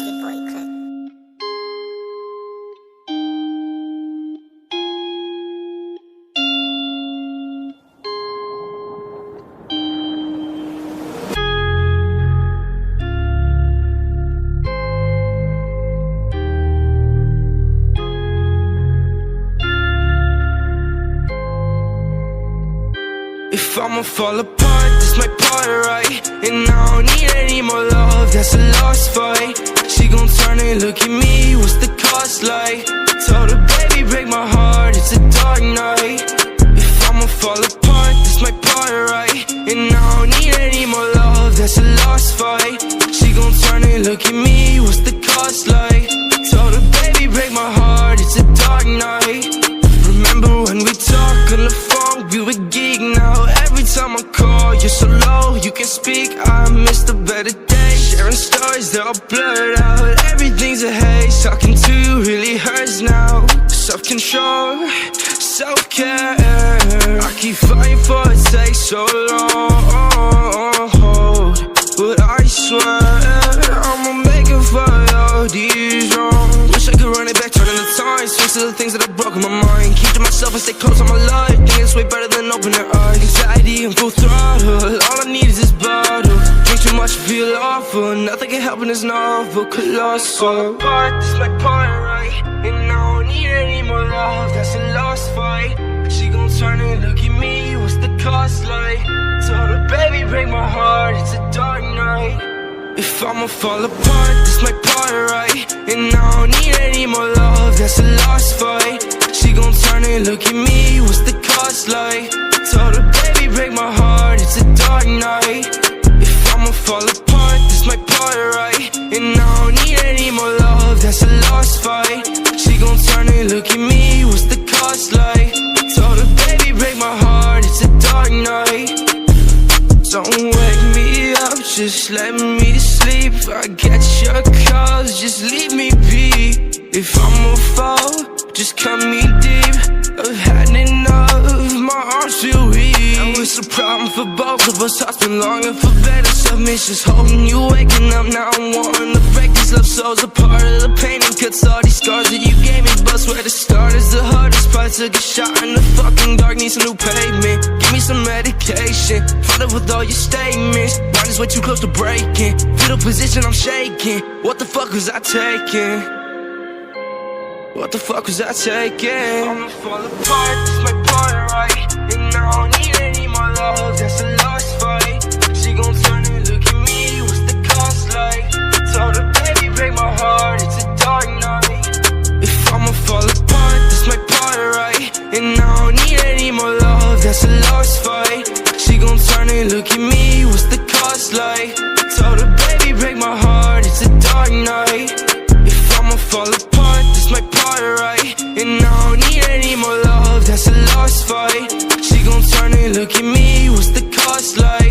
your boy Clint. If I'ma fall apart, this my part, right? And I don't need any more love, that's a lost fight. She gon' turn and look at me, what's the cost like? Told her, baby, break my heart, it's a dark night. If I'ma fall apart, this my part, right? And I don't need any more love, that's a lost fight. She gon' turn and look at me, what's the cost like? Told her, baby, break my heart, it's a dark night. Remember when we talked on the phone, we were geek now. Every time I call, you're so low, you can speak. I miss the better days, sharing stories, they're all blurred out. Everything's a haze, talking to you really hurts now. Self-control, self-care, I keep fighting for it, takes so long. But I swear, I'ma make it for all these wrongs. Wish I could run it back, turning the time, fix the things that have broken my mind. Keep to myself and stay close on my life. Think it's way better than open their eyes. Anxiety and full throttle, all I need is this bottle. Drink too much, feel awful, nothing can help in this novel. Colossal apart, this my part, right? And I don't need any more love, that's a lost fight. She gon' turn and look at me, what's the cost like? Told her, baby, break my heart, it's a dark night. If I'ma fall apart, this my part, right? And I don't need any more love, that's a lost fight. She gon' turn and look at me, what's the cost like? Told her, baby, break my heart, it's a dark night. If I'ma fall apart, this my part, right? And I don't need any more love, that's a lost fight. She gon' turn and look at me, what's the cost like? Told her, baby, break my heart, it's a dark night. Don't wake me up, just let me sleep. I get your calls, just leave me be. If I'ma fall, just cut me deep. I've had enough, my arms feel weak. Now it's a problem for both of us. Hearts been longing for better submissions, holding you, waking up. Now I'm wanting to break these love souls apart. Of the pain and cuts, all these scars that you gave me. But where to start is the hardest part. Took a shot in the fucking dark, need some new pavement. Give me some medication, find up with all your statements. Mind is way too close to breaking. Fetal position, I'm shaking. What the fuck was I taking? What the fuck was I taking? I'ma fall apart, this my part, right? And I don't need any more love, that's a lost fight. She gon' turn and look at me, what's the cost like? Told her, baby, break my heart, it's a dark night. If I'ma fall apart, this my part, right? And I don't need any more love, that's a lost fight. She gon' turn and look at me, what's the cost like? Told her, baby, break my heart, it's a dark night. If I'ma fall apart, this my part, right? And I don't need any more love, that's a lost fight. She gon' turn and look at me, what's the cost like?